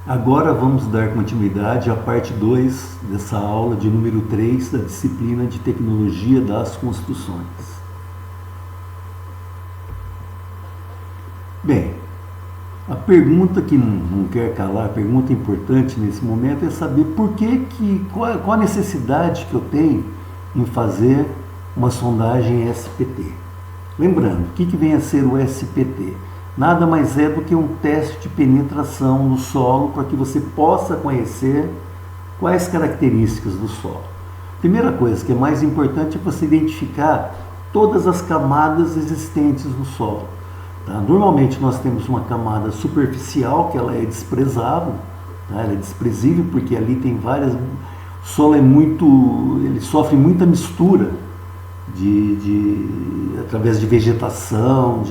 Agora vamos dar continuidade à parte 2 dessa aula de número 3 da disciplina de Tecnologia das Construções. Bem, a pergunta que não quer calar, a pergunta importante nesse momento é saber qual a necessidade que eu tenho em fazer uma sondagem SPT. Lembrando, o que vem a ser o SPT? Nada mais é do que um teste de penetração no solo para que você possa conhecer quais características do solo. Primeira coisa que é mais importante é você identificar todas as camadas existentes no solo. Tá? Normalmente nós temos uma camada superficial que ela é desprezável, tá? Ela é desprezível porque ali tem várias... O solo ele sofre muita mistura através de vegetação,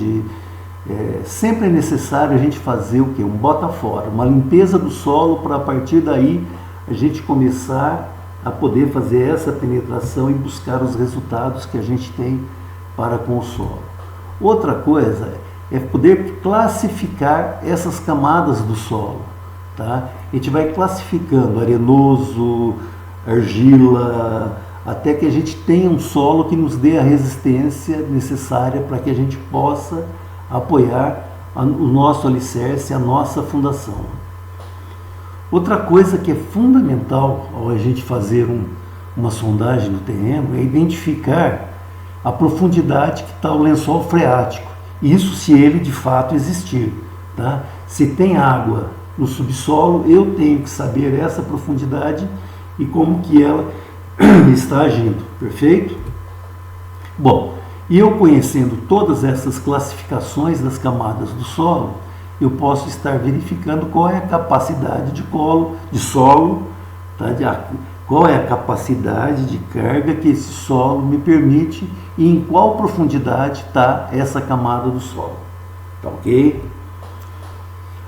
sempre é necessário a gente fazer o quê? Um bota fora, uma limpeza do solo para a partir daí a gente começar a poder fazer essa penetração e buscar os resultados que a gente tem para com o solo. Outra coisa é poder classificar essas camadas do solo. Tá? A gente vai classificando arenoso, argila, até que a gente tenha um solo que nos dê a resistência necessária para que a gente possa apoiar o nosso alicerce, a nossa fundação. Outra coisa que é fundamental ao a gente fazer uma sondagem no terreno é identificar a profundidade que está o lençol freático. Isso se ele de fato existir. Tá? Se tem água no subsolo, eu tenho que saber essa profundidade e como que ela está agindo. Perfeito? Bom, e eu conhecendo todas essas classificações das camadas do solo, eu posso estar verificando qual é a capacidade de solo, tá? Qual é a capacidade de carga que esse solo me permite e em qual profundidade está essa camada do solo. Tá ok?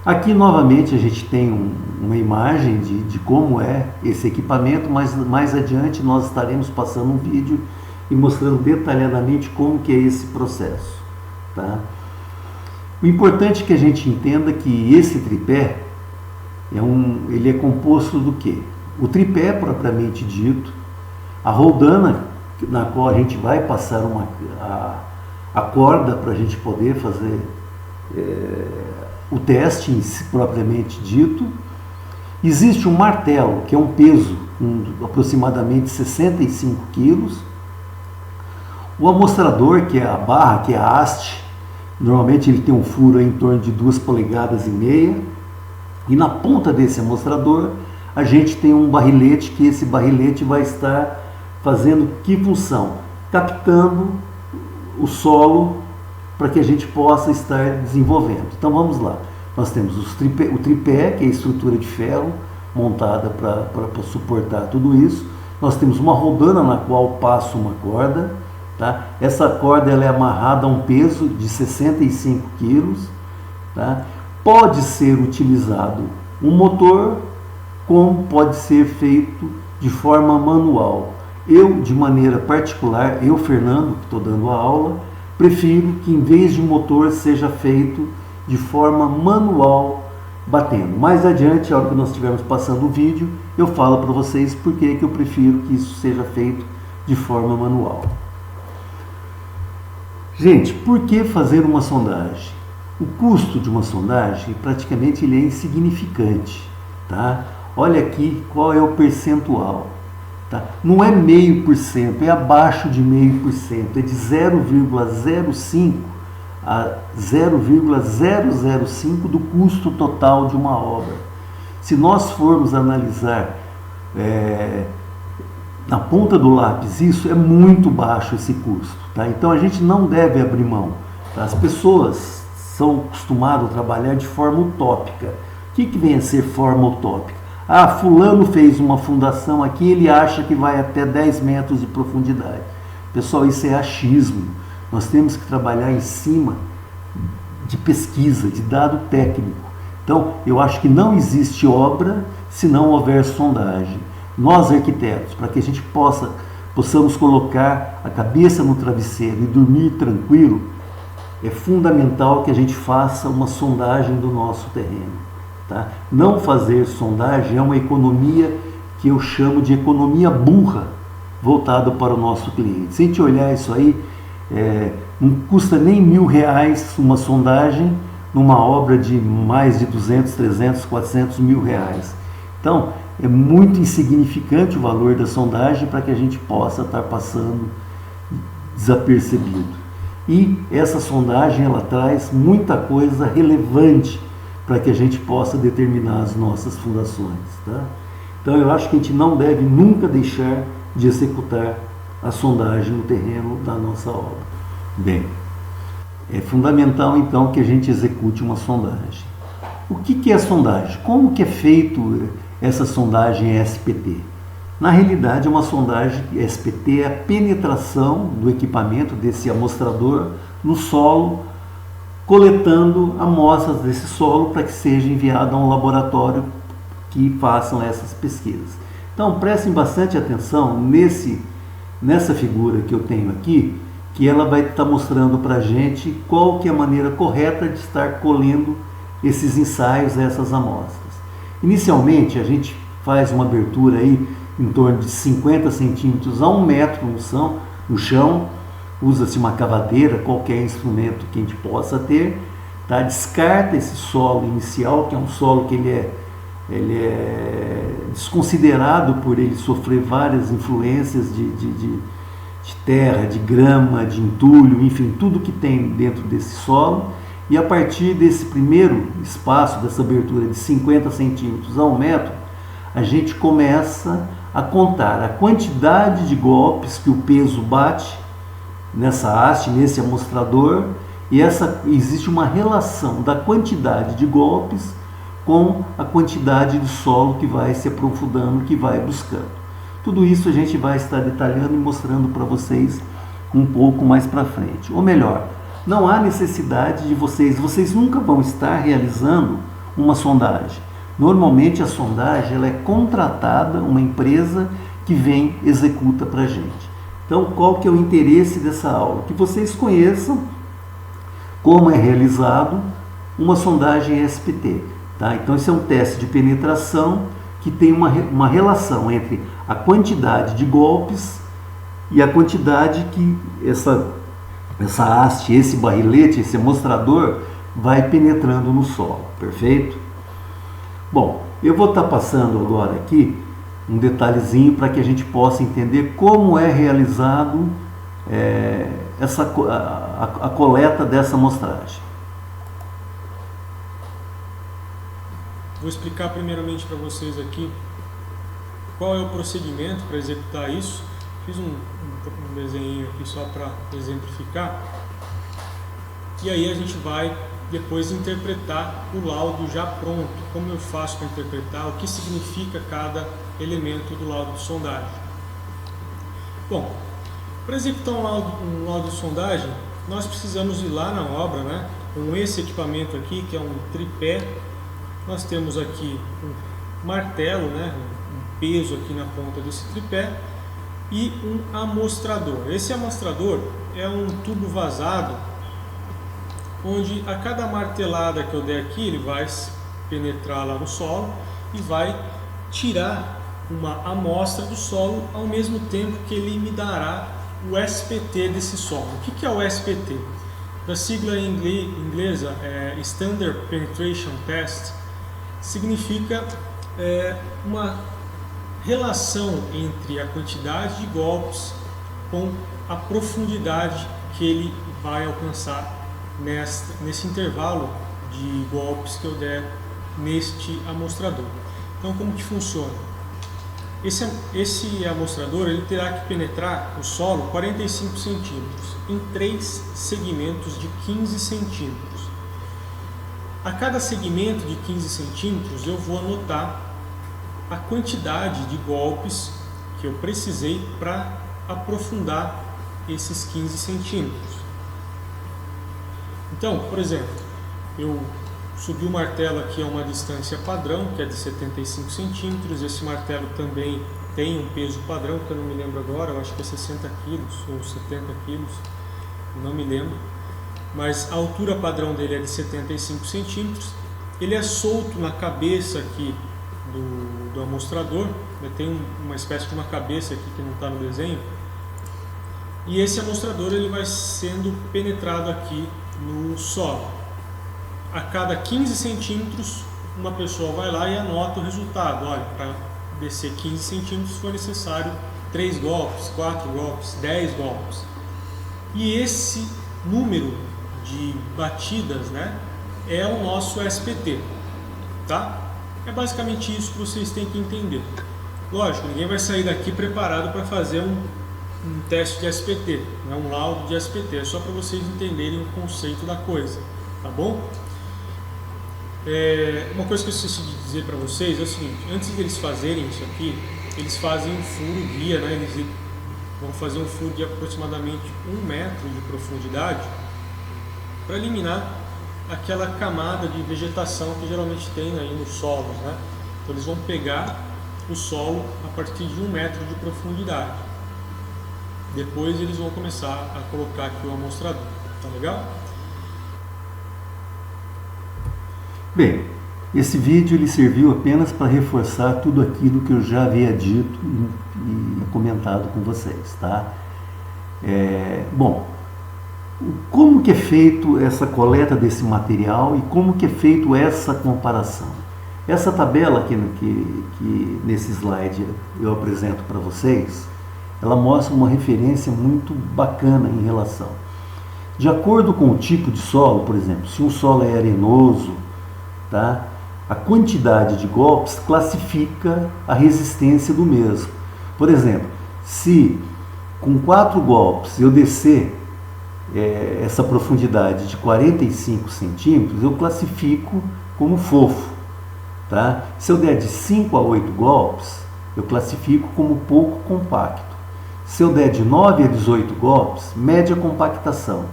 Aqui novamente a gente tem uma imagem de como é esse equipamento, mas mais adiante nós estaremos passando um vídeo e mostrando detalhadamente como que é esse processo. Tá? O importante é que a gente entenda que esse tripé, ele é composto do quê? O tripé propriamente dito, a roldana na qual a gente vai passar a corda para a gente poder fazer o teste em si, propriamente dito. Existe um martelo, que é um peso com aproximadamente 65 quilos. O amostrador, que é a barra, que é a haste, normalmente ele tem um furo em torno de 2,5 polegadas. E na ponta desse amostrador, a gente tem um barrilete, que esse barrilete vai estar fazendo que função? Captando o solo para que a gente possa estar desenvolvendo. Então vamos lá. Nós temos o tripé, que é a estrutura de ferro montada para suportar tudo isso. Nós temos uma roldana na qual passo uma corda. Tá? Essa corda ela é amarrada a um peso de 65 quilos. Tá? Pode ser utilizado um motor, como pode ser feito de forma manual. Eu, de maneira particular, Fernando, que estou dando a aula, prefiro que em vez de motor seja feito de forma manual, batendo. Mais adiante, a hora que nós estivermos passando o vídeo, eu falo para vocês por que eu prefiro que isso seja feito de forma manual. Gente, por que fazer uma sondagem? O custo de uma sondagem, praticamente, ele é insignificante. Tá? Olha aqui qual é o percentual. Tá? Não é 0,5%, é abaixo de 0,5%, é de 0,05% a 0,005% do custo total de uma obra. Se nós formos analisar na ponta do lápis, isso é muito baixo esse custo. Tá? Então a gente não deve abrir mão. Tá? As pessoas são acostumadas a trabalhar de forma utópica. O que vem a ser forma utópica? Ah, fulano fez uma fundação aqui, ele acha que vai até 10 metros de profundidade. Pessoal, isso é achismo. Nós temos que trabalhar em cima de pesquisa, de dado técnico. Então, eu acho que não existe obra se não houver sondagem. Nós, arquitetos, para que a gente possamos colocar a cabeça no travesseiro e dormir tranquilo, é fundamental que a gente faça uma sondagem do nosso terreno. Tá? Não fazer sondagem é uma economia que eu chamo de economia burra, voltada para o nosso cliente. Se a gente olhar isso aí, não custa nem R$1.000 uma sondagem numa obra de mais de 200, 300, 400 mil reais. Então, é muito insignificante o valor da sondagem para que a gente possa estar passando desapercebido. E essa sondagem, ela traz muita coisa relevante para que a gente possa determinar as nossas fundações. Tá? Então, eu acho que a gente não deve nunca deixar de executar a sondagem no terreno da nossa obra. Bem, é fundamental então que a gente execute uma sondagem. O que é sondagem? Como que é feito essa sondagem SPT? Na realidade, uma sondagem SPT é a penetração do equipamento, desse amostrador, no solo, coletando amostras desse solo para que seja enviado a um laboratório que façam essas pesquisas. Então, prestem bastante atenção nessa figura que eu tenho aqui, que ela vai estar mostrando para a gente qual que é a maneira correta de estar colhendo esses ensaios, essas amostras. Inicialmente, a gente faz uma abertura aí em torno de 50 centímetros a 1 metro no chão, usa-se uma cavadeira, qualquer instrumento que a gente possa ter, tá? Descarta esse solo inicial, que é um solo que ele é desconsiderado por ele sofrer várias influências de terra, de grama, de entulho, enfim, tudo que tem dentro desse solo. E a partir desse primeiro espaço, dessa abertura de 50 centímetros a 1 metro, a gente começa a contar a quantidade de golpes que o peso bate nessa haste, nesse amostrador, e existe uma relação da quantidade de golpes com a quantidade de solo que vai se aprofundando, que vai buscando. Tudo isso a gente vai estar detalhando e mostrando para vocês um pouco mais para frente. Ou melhor, não há necessidade de vocês nunca vão estar realizando uma sondagem. Normalmente a sondagem ela é contratada, uma empresa que vem executa para a gente. Então, qual que é o interesse dessa aula? Que vocês conheçam como é realizado uma sondagem SPT. Tá? Então, esse é um teste de penetração que tem uma relação entre a quantidade de golpes e a quantidade que essa haste, esse barrilete, esse amostrador vai penetrando no solo. Perfeito? Bom, eu vou estar passando agora aqui um detalhezinho para que a gente possa entender como é realizado a coleta dessa amostragem. Vou explicar primeiramente para vocês aqui qual é o procedimento para executar isso. Fiz um desenho aqui só para exemplificar. E aí a gente vai depois interpretar o laudo já pronto. Como eu faço para interpretar, o que significa cada elemento do laudo de sondagem. Bom, para executar um laudo de sondagem, nós precisamos ir lá na obra, né, com esse equipamento aqui, que é um tripé. Nós temos aqui um martelo, né, um peso aqui na ponta desse tripé, e um amostrador. Esse amostrador é um tubo vazado, onde a cada martelada que eu der aqui, ele vai penetrar lá no solo e vai tirar uma amostra do solo, ao mesmo tempo que ele me dará o SPT desse solo. O que é o SPT? Da sigla em inglesa, Standard Penetration Test, significa uma relação entre a quantidade de golpes com a profundidade que ele vai alcançar nesse intervalo de golpes que eu der neste amostrador. Então, como que funciona? Esse amostrador ele terá que penetrar o solo 45 centímetros em 3 segmentos de 15 centímetros. A cada segmento de 15 centímetros eu vou anotar a quantidade de golpes que eu precisei para aprofundar esses 15 centímetros. Então, por exemplo, eu subi o martelo aqui a uma distância padrão, que é de 75 centímetros. Esse martelo também tem um peso padrão, que eu não me lembro agora, eu acho que é 60 quilos ou 70 quilos, não me lembro. Mas a altura padrão dele é de 75 centímetros. ele é solto na cabeça aqui do amostrador, tem uma espécie de uma cabeça aqui que não está no desenho, e esse amostrador ele vai sendo penetrado aqui no solo. A cada 15 centímetros uma pessoa vai lá e anota o resultado. Olha, para descer 15 centímetros foi necessário 3 golpes, 4 golpes, 10 golpes. E esse número de batidas, né, é o nosso SPT, tá? É basicamente isso que vocês têm que entender. Lógico, ninguém vai sair daqui preparado para fazer um teste de SPT, né, um laudo de SPT, é só para vocês entenderem o conceito da coisa, tá bom? Uma coisa que eu esqueci de dizer para vocês é o seguinte: antes de eles fazerem isso aqui, eles fazem um furo guia, né? Eles vão fazer um furo de aproximadamente 1 metro de profundidade para eliminar aquela camada de vegetação que geralmente tem aí nos solos, né? Então eles vão pegar o solo a partir de 1 metro de profundidade. Depois eles vão começar a colocar aqui o amostrador, tá legal? Bem, esse vídeo ele serviu apenas para reforçar tudo aquilo que eu já havia dito e comentado com vocês, tá? Bom, como que é feito essa coleta desse material e como que é feito essa comparação? Essa tabela que nesse slide eu apresento para vocês, ela mostra uma referência muito bacana em relação. De acordo com o tipo de solo, por exemplo, se um solo é arenoso, tá? A quantidade de golpes classifica a resistência do mesmo. Por exemplo, se com 4 golpes eu descer essa profundidade de 45 centímetros, eu classifico como fofo. Tá? Se eu der de 5 a 8 golpes, eu classifico como pouco compacto. Se eu der de 9 a 18 golpes, média compactação.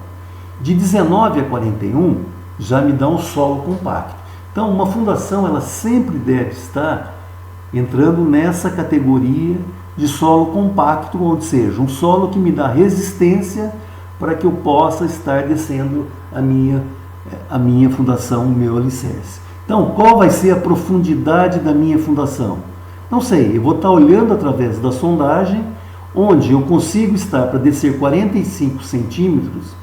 De 19 a 41, já me dá um solo compacto. Então, uma fundação ela sempre deve estar entrando nessa categoria de solo compacto, ou seja, um solo que me dá resistência para que eu possa estar descendo a minha fundação, o meu alicerce. Então, qual vai ser a profundidade da minha fundação? Não sei, eu vou estar olhando através da sondagem, onde eu consigo estar para descer 45 centímetros,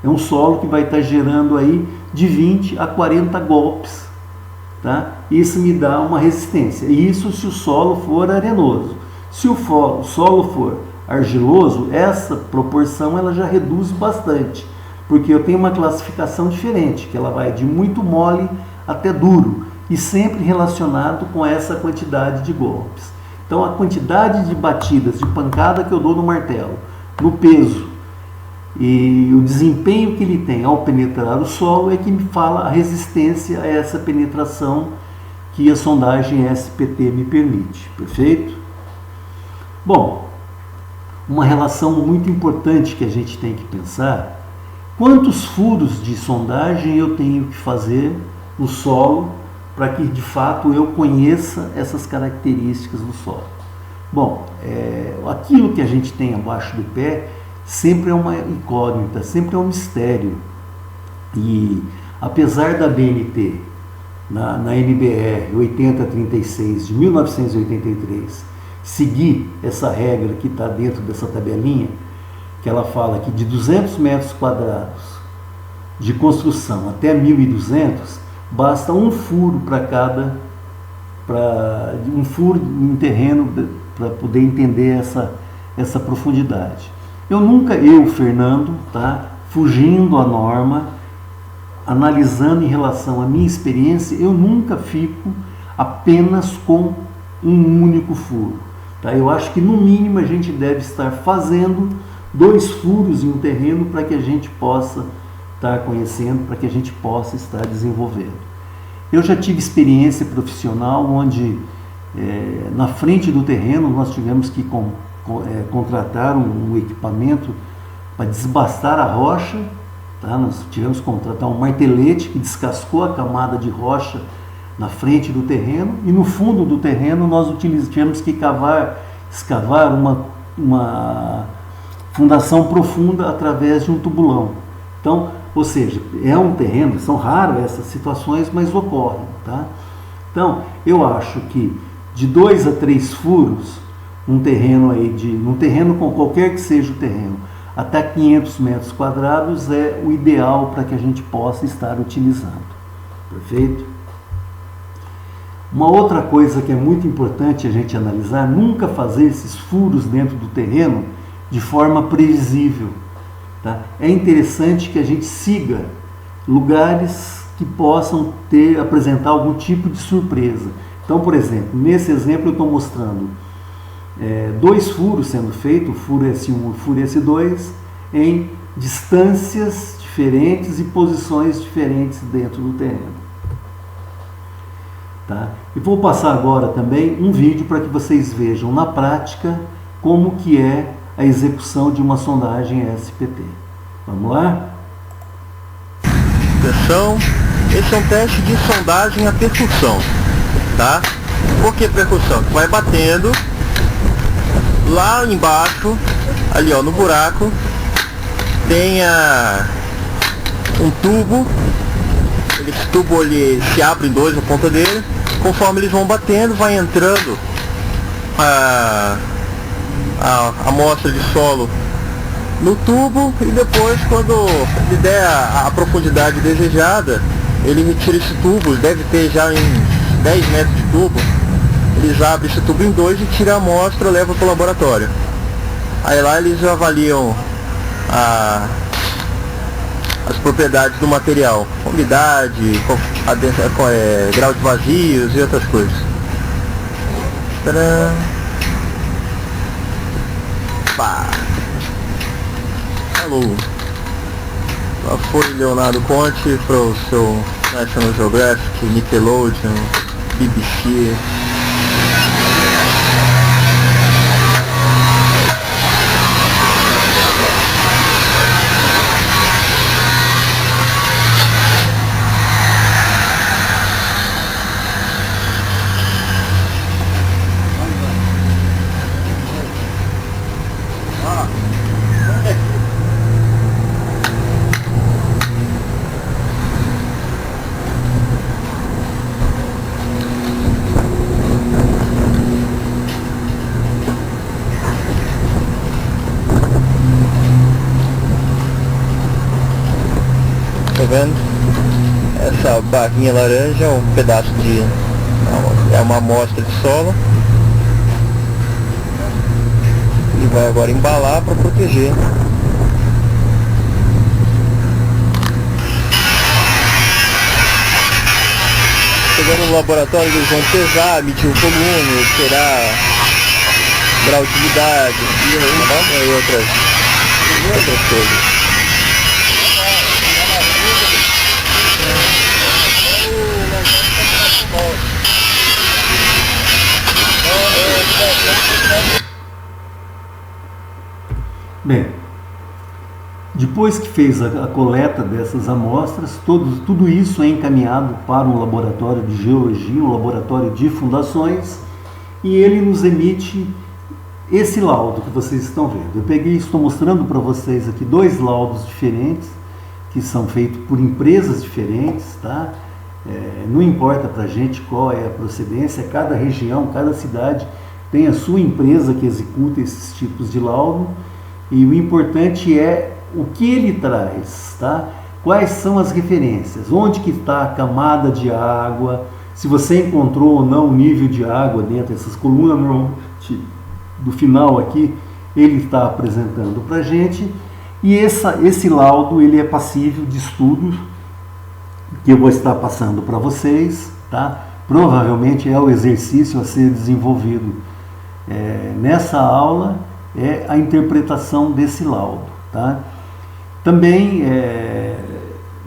é um solo que vai estar gerando aí de 20 a 40 golpes, tá? Isso me dá uma resistência, isso se o solo for arenoso. Se o solo for argiloso, essa proporção ela já reduz bastante, porque eu tenho uma classificação diferente, que ela vai de muito mole até duro, e sempre relacionado com essa quantidade de golpes. Então, a quantidade de batidas, de pancada que eu dou no martelo, no peso, e o desempenho que ele tem ao penetrar o solo é que me fala a resistência a essa penetração que a sondagem SPT me permite. Perfeito? Bom, uma relação muito importante que a gente tem que pensar: quantos furos de sondagem eu tenho que fazer no solo para que de fato eu conheça essas características do solo? Bom, aquilo que a gente tem abaixo do pé sempre é uma incógnita, sempre é um mistério. E apesar da BNT, na NBR 8036 de 1983, seguir essa regra que está dentro dessa tabelinha, que ela fala que de 200 metros quadrados de construção até 1.200, basta um furo um furo em terreno para poder entender essa profundidade. Fernando, tá, fugindo à norma, analisando em relação à minha experiência, eu nunca fico apenas com um único furo. Tá? Eu acho que no mínimo a gente deve estar fazendo 2 furos em um terreno para que a gente possa estar conhecendo, para que a gente possa estar desenvolvendo. Eu já tive experiência profissional onde na frente do terreno nós tivemos que contratar um equipamento para desbastar a rocha, tá? Nós tivemos que contratar um martelete que descascou a camada de rocha na frente do terreno, e no fundo do terreno nós tivemos que escavar uma fundação profunda através de um tubulão. Então, ou seja, é um terreno, são raras essas situações, mas ocorrem, tá? Então, eu acho que de 2 a 3 furos, um terreno com qualquer que seja o terreno, até 500 metros quadrados é o ideal para que a gente possa estar utilizando. Perfeito? Uma outra coisa que é muito importante a gente analisar, nunca fazer esses furos dentro do terreno de forma previsível. Tá? É interessante que a gente siga lugares que possam apresentar algum tipo de surpresa. Então, por exemplo, nesse exemplo eu estou mostrando 2 furos sendo feitos, o furo S1 e o furo S2, em distâncias diferentes e posições diferentes dentro do terreno. Tá? E vou passar agora também um vídeo para que vocês vejam na prática como que é a execução de uma sondagem SPT. Vamos lá? Atenção, esse é um teste de sondagem a percussão, tá? Por que percussão? Vai batendo lá embaixo, ali ó, no buraco, tem um tubo. Esse tubo ele se abre em 2 a ponta dele. Conforme eles vão batendo, vai entrando a amostra de solo no tubo, e depois, quando ele der a profundidade desejada, ele retira esse tubo. Deve ter já em 10 metros de tubo. Eles abrem esse tubo em 2 e tiram a amostra, levam para o laboratório. Aí lá eles avaliam as propriedades do material, umidade, grau de vazios e outras coisas. Tcharam. Pá. Alô. Lá foi Leonardo Conte para o seu National Geographic, Nickelodeon, BBC. Tá vendo? Essa barrinha laranja é um pedaço é uma amostra de solo. E vai agora embalar para proteger. Chegando no laboratório, eles vão pesar, medir o volume, tirar grau de umidade e outras coisas. Bem, depois que fez a coleta dessas amostras, tudo isso é encaminhado para um laboratório de geologia, um laboratório de fundações, e ele nos emite esse laudo que vocês estão vendo. Eu estou mostrando para vocês aqui 2 laudos diferentes, que são feitos por empresas diferentes, tá? Não importa para a gente qual é a procedência, cada região, cada cidade tem a sua empresa que executa esses tipos de laudo, e o importante é o que ele traz, tá? Quais são as referências, onde que está a camada de água, se você encontrou ou não o nível de água dentro dessas colunas do final aqui, ele está apresentando para a gente, e esse laudo ele é passível de estudo, que eu vou estar passando para vocês, tá? Provavelmente é o exercício a ser desenvolvido nessa aula, é a interpretação desse laudo, tá? Também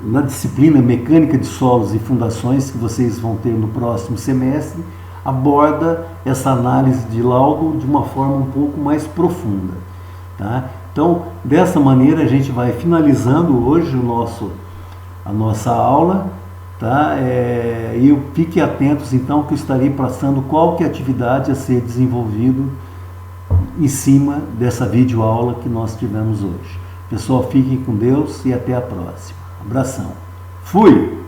na disciplina Mecânica de Solos e Fundações, que vocês vão ter no próximo semestre, aborda essa análise de laudo de uma forma um pouco mais profunda, tá? Então, dessa maneira a gente vai finalizando hoje a nossa aula, tá? E fiquem atentos então que eu estarei passando qual que é a atividade a ser desenvolvido em cima dessa videoaula que nós tivemos hoje. Pessoal, fiquem com Deus e até a próxima. Abração. Fui!